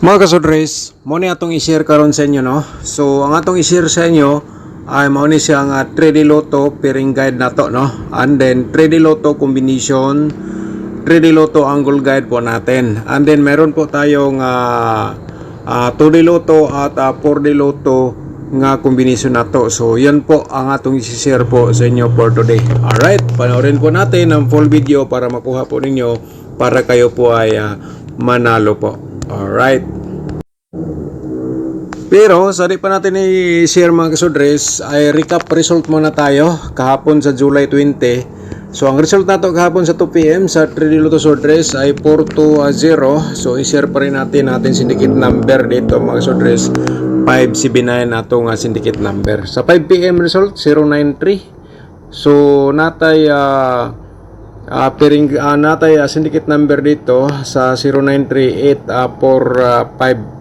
Mga kasodres, mo ni atong i-share karon sa inyo, no? So ang atong i-share sa inyo ay mao ni siya nga 3D Lotto pairing guide nato, no? And then 3D Lotto combination, 3D Lotto angle guide po natin. And then meron po tayong 2D Lotto at 4D Lotto nga combination nato. So yan po ang atong i-share po sa inyo for today. Alright, panoorin po natin ang full video para makuha po ninyo para kayo po ay manalo po. Alright. Pero sa di pa natin i-share mga kasodres, ay recap result muna tayo kahapon sa July 20. So ang result nato kahapon sa 2 PM sa 3D Lotto Sodres ay 4-0. So i-share pa rin natin syndicate number dito mga kasodres, 579 nato nga syndicate number. Sa 5 PM result 093. So natay natay syndicate number dito sa 093845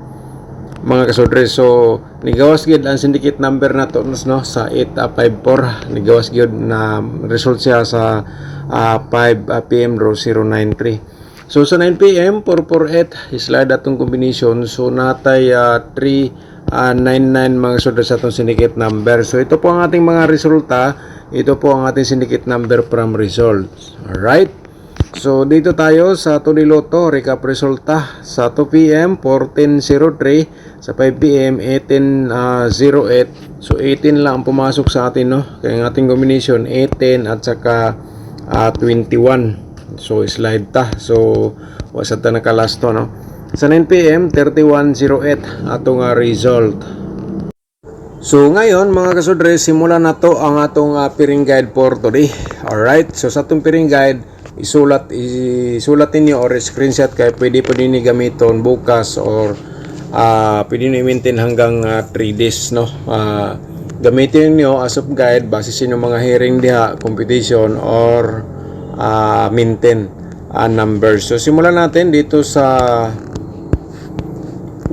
mga kasodres. So nigawas gid ang syndicate number nato no sa 854, nigawas gid na result siya sa 5 PM ro 093. So sa 9 PM 448 slide atong combination. So natay 399 mga kasodres atong syndicate number. So ito po ang ating mga resulta. Ito po ang ating syndicate number from results. Alright. So dito tayo sa 2D Lotto recap resulta sa 2 PM 1403, sa 5 PM 1808. So 18 lang ang pumasok sa atin, no? Kaya ang ating combination 18 at saka 21. So slide ta. So wasa ta nakalasto, no? Sa 9 PM 3108 atong result. So ngayon mga kasodres, simulan na to ang atong pairing guide for today. Alright, so sa atong pairing guide, isulat ninyo or screenshot kay pwede po din gamiton bukas or pwede nyo i-maintain hanggang 3 days, no? Gamitin nyo as of guide base sa inyong mga hearing diha, competition or maintain numbers. So simulan natin dito sa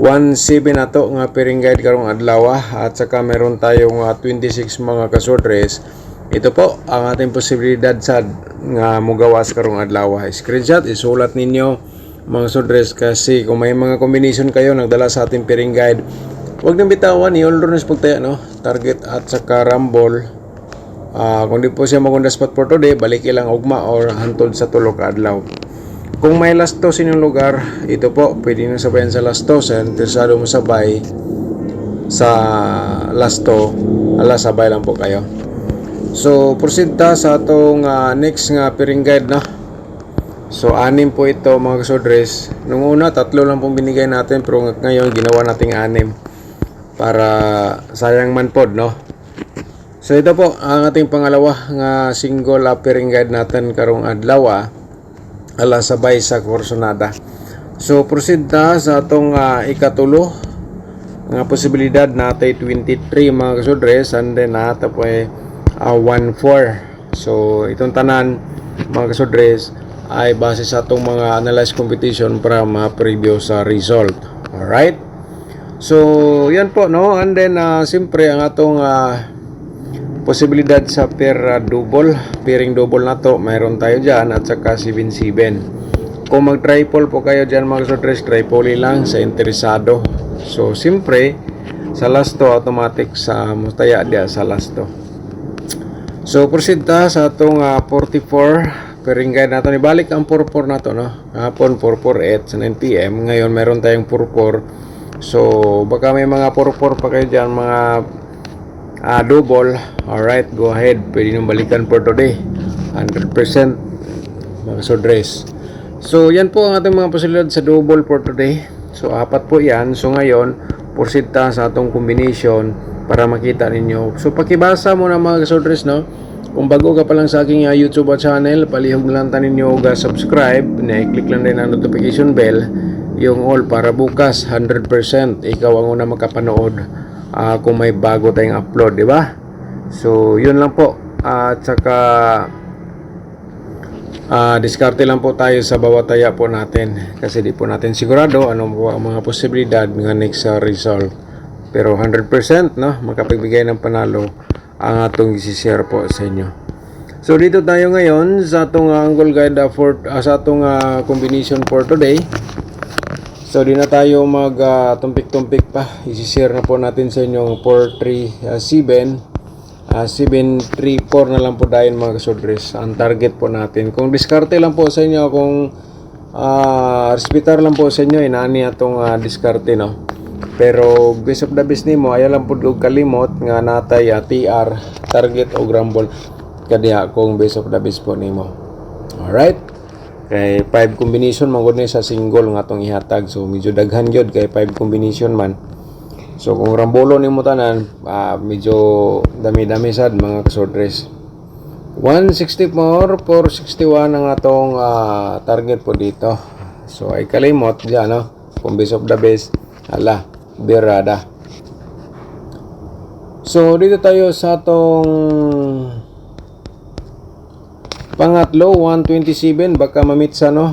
17 na to nga pairing guide karong adlaw at saka meron tayong 26 mga kasodres. Ito po ang ating posibilidad sa nga mugawas karong adlaw. Screenshot isulat ninyo mga kasodres kasi kung may mga combination kayo nagdala sa ating pairing guide, huwag nang bitawan, i-all runs pagtaya, no? Target at saka rumble. Kung di po siya maganda spot for today, balik ilang ugma or hantod sa tulog adlaw. Kung may lasto sa inyong lugar, ito po, pwede nyo sabayan sa lasto. Sa interesado mo sabay sa lasto, sabay lang po kayo. So, proceed ta sa atong next nga pairing guide, no? So, 6 po ito mga kasodres. Nung una, 3 lang pong binigay natin, pero ngayon ginawa nating 6 para sayang man pod, no? So, ito po ang ating pangalawa nga single pairing guide natin karong adlaw, sabay sa Corsonada. So proceed na sa atong ikatulo nga posibilidad natay 23 mga kasodres, and then nata po 14. So itong tanan mga kasodres ay base sa atong mga analyze competition from previous result. Alright, so yan po, no? And then siyempre ang atong posibilidad sa pairing double na to, mayroon tayo dyan at saka 7-7. Kung mag triple po kayo dyan mga kasodres, triple lang sa interesado. So siyempre sa lasto automatic sa mustaya dia sa lasto. So proceed ta sa atong 44 pairing guide nato. Ibalik ang 44 na to, no? Hapon 448 sa 9 PM. Ngayon meron tayong 44. So baka may mga 44 pa kayo dyan mga double. Alright, go ahead, pwede nyo balikan for today 100% mga kasodres. So yan po ang ating mga posibilidad sa double for today. So 4 po yan. So ngayon proceed ta sa atong combination para makita ninyo. So pakibasa mo na mga kasodres, no? Kung bago ka pa lang sa aking YouTube channel, palihog na lang ninyo subscribe, na-click lang din ang notification bell, yung all, para bukas 100% ikaw ang una makapanood kung may bago tayong upload, di ba? So yun lang po. At saka diskarte lang po tayo sa bawat taya po natin kasi di po natin sigurado ano po ang mga posibilidad ng next result. Pero 100%, no, makapagbigay ng panalo ang atong i-share po sa inyo. So dito tayo ngayon sa atong angle guide sa atong combination for today. So di na tayo mag tumpik-tumpik pa. I-share na po natin sa inyo 437 734 na lang po dahil mga kasodres ang target po natin. Kung diskarte lang po sa inyo, kung respitar lang po sa inyo, inani atong diskarte, no. Pero base of the best nimo, ayaw lang po kalimot nga natay TR target o grumble kadiha kung base of the best po nimo. Alright, kay 5 combination man gud ni sa single nga atong ihatag, so medyo daghan gyud kay 5 combination man. So kung rambolo nimo tanan, medyo dami-dami sad mga kasodres. 164, 461 ang atong target po dito. So ay kalimot diyan, no. Kung base of the best, ala, berada. So dito tayo sa atong pangatlo, 127, baka mamitsa, no.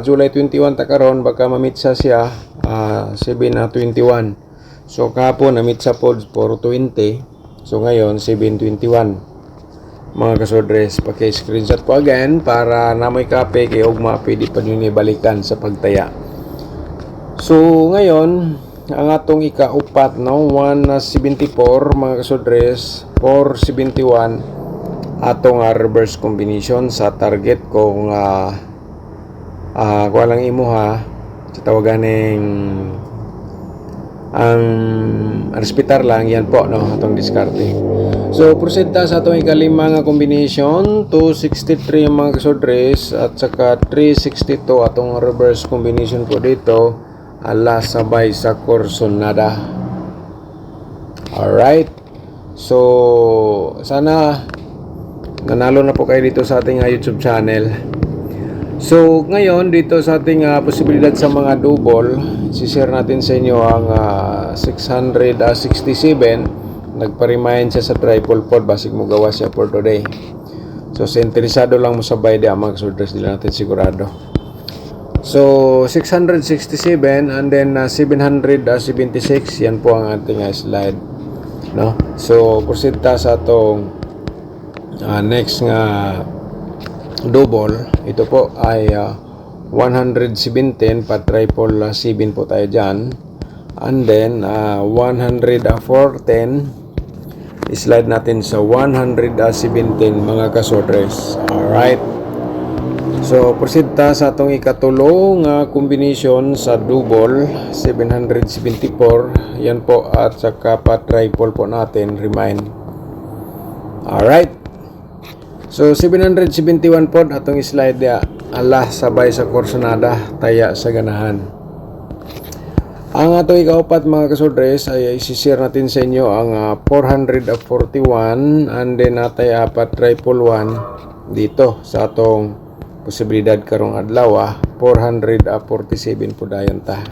July 21 ta karon, baka mamitsa siya 721. So kahapon namitsa po 420. So ngayon 721. Mga kasodres, paki-screenshot po again para na may kape kay ugma pwede pa nyo balikan sa pagtaya. So ngayon ang atong ikaupat, no, 174 mga kasodres, 471 atong reverse combination sa target kung walang imo ha, sa tawaganeng ang respitar lang yan po, no, atong diskarte. So proceed ta sa atong ikalima nga combination, 263 mga kasodres at saka 362 atong reverse combination po dito, ala sabay sa Corsonada. Alright, so sana nanalo na po kayo dito sa ating YouTube channel. So ngayon dito sa ating posibilidad sa mga double, i-share natin sa inyo ang 667. Nagpa-remind siya sa triple pod, basig mo gawa siya for today. So sa interesado lang mo sabay di mga kasodres, di natin sigurado. So 667 and then 776, yan po ang ating slide, no. So proceed ta sa atong next nga double. Ito po ay 117 pa triple 7 po tayo dyan, and then 104.10 slide natin sa 117 mga kasodres. Alright, so proceed ta sa atong ikatulong combination sa double, 774 yan po, at saka pa triple po natin remind. Alright, so 771 po atong slide ya, ala sabay sa Corsonada, taya sa ganahan. Ang atong ikaupat mga kasodres ay isi-share natin sa inyo ang 441 and then natay apat triple 1 dito sa atong posibilidad karong adlaw, 447 po dayon ta.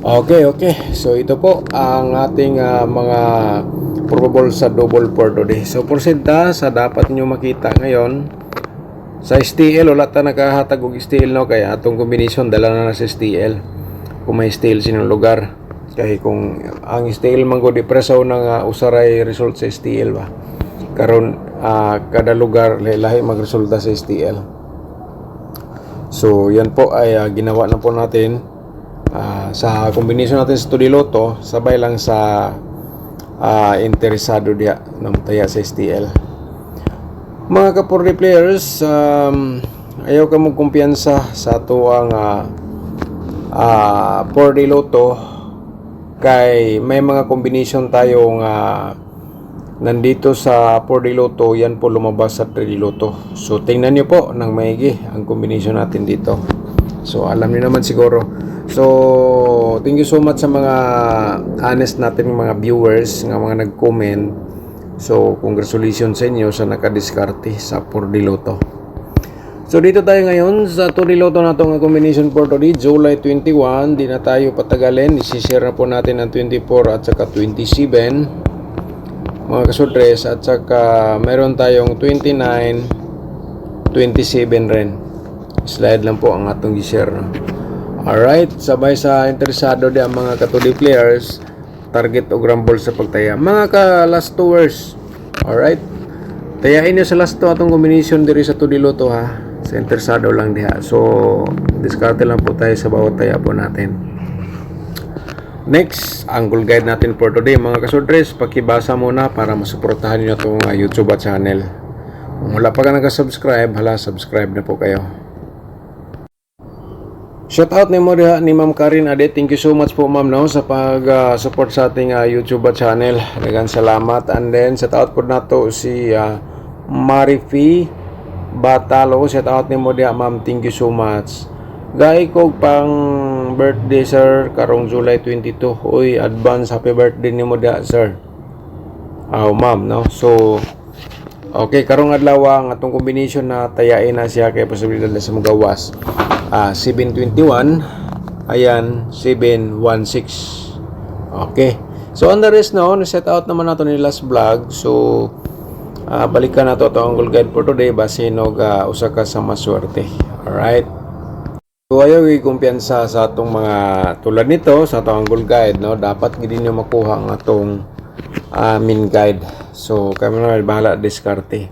Okay, so ito po ang ating mga probable sa double for today. So proceed ta sa dapat nyo makita ngayon sa STL. Wala ta nakahatag og STL, no, kaya atong combination dala na sa STL kung may STL sinong lugar. Kaya kung ang STL man go di presaw ng usaray result sa STL ba, karon kada lugar lahi magresulta sa STL. So yan po ay ginawa na po natin sa combination natin sa Tudiloto, sabay lang sa interesado diya ng taya sa STL. Mga kapurdi players, ayaw ka mong kumpiyansa sa tuwang 4D Lotto, kay may mga combination tayong nandito sa 4D Lotto, yan po lumabas sa 3D Lotto. So tingnan nyo po ng maigi ang combination natin dito. So alam niyo naman siguro. So thank you so much sa mga honest natin mga viewers nga mga nag-comment. So congratulations sa inyo sa nakadiskarte sa 4D Lotto. So dito tayo ngayon sa 2D Lotto na itong combination for today, July 21. Di na tayo patagalin, isi-share na po natin ang 24 at saka 27 mga kasodres, at saka meron tayong 29, 27 rin. Slide lang po ang atong i-share, no? Alright, sabay sa interesado di ang mga katuli players, target o grumble sa pagtaya, mga ka last tours. Alright, tayain nyo sa last to atong combination diri sa 2D Lotto, ha. sa interesado lang diha. So diskarte lang po tayo sa bawat taya po natin. Next, angle guide natin for today mga kasodres, pakibasa muna para masuportahan niyo itong YouTube channel. Kung wala pa ka nag-subscribe, subscribe na po kayo. Shout out ni mo ni Ma'am Karin Ade. Thank you so much po ma'am no sa pag-support sa ating YouTube channel. Daghang salamat. And then shout out po nato si Marifi Batalo. Shout out ni mo diha ma'am. Thank you so much. Gay ko pang birthday sir karong July 22. Uy, advance happy birthday ni mo diha sir. Ma'am no. So okay, karong adlaw ang atong combination na tayain na siya kay posibilidad na sa magawas. 721 ayan 716. Okay, so on the rest no set out naman nato ni last vlog. So balikan nato ang angle guide for today base no usa ka sa maswerte. Alright, so ayaw kumpiyansa sa atong mga tulad nito sa atong angle guide no, dapat gid niyo makuha ang atong min guide. So kami na bahala diskarte.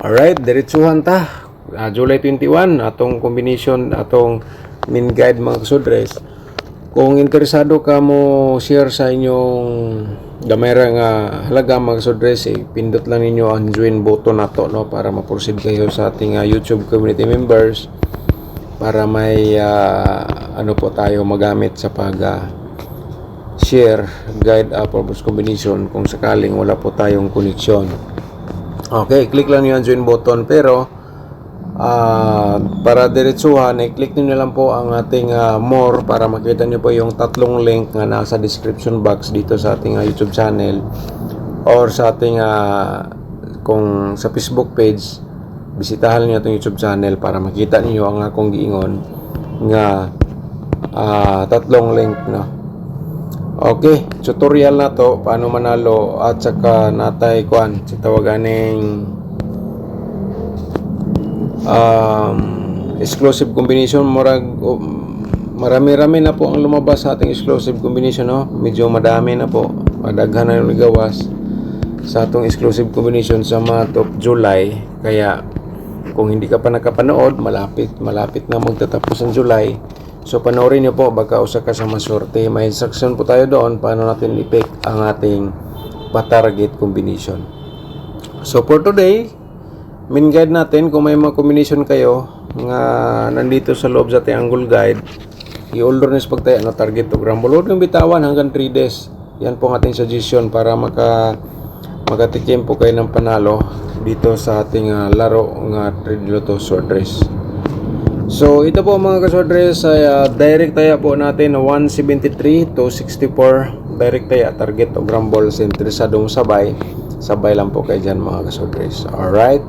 Alright, diretsuhan ta. July 21 atong combination atong min guide mga kasudres. Kung interesado ka mo share sa inyong gamay ra nga halaga mga kasudres, pindot lang ninyo ang join button nato no para ma-proceed kayo sa ating YouTube community members para may ano po tayo magamit sa pag share guide purpose combination kung sakaling wala po tayong koneksyon. Okay, click lang niyo ang join button, pero para diretsuhan, i-click niyo lang po ang ating more para makita niyo po yung tatlong link nga nasa description box dito sa ating YouTube channel or sa ating kung sa Facebook page, bisitahan niyo itong YouTube channel para makita niyo ang akong giingon nga tatlong link no. Okay, tutorial na to paano manalo at saka natay kuan si tawaganing exclusive combination. Marami-rami na po ang lumabas sa ating exclusive combination no? Medyo madami na po, madaghan na yung gawas sa atong exclusive combination sa month of July. Kaya kung hindi ka pa nakapanood, malapit na magtatapos ang July. So panoorin nyo po, baka usa ka sa maswerte. May instruction po tayo doon paano natin i-pick ang ating pa-target combination. So for today, min guide natin, kung may mga combination kayo nga nandito sa loob sa ating angle guide, i-order nyo sa pagtaya na target to gram. Huwag nyo bitawan hanggang 3 days. Yan po ang ating suggestion para makatikim po kayo ng panalo dito sa ating laro nga Trade Lotto Sword Race. So ito po mga ka-sword race ay direct taya po natin 173 to 64 direct taya target to gram balls. Interesado mo sabay lang po kayo dyan mga ka-sword race. Alright.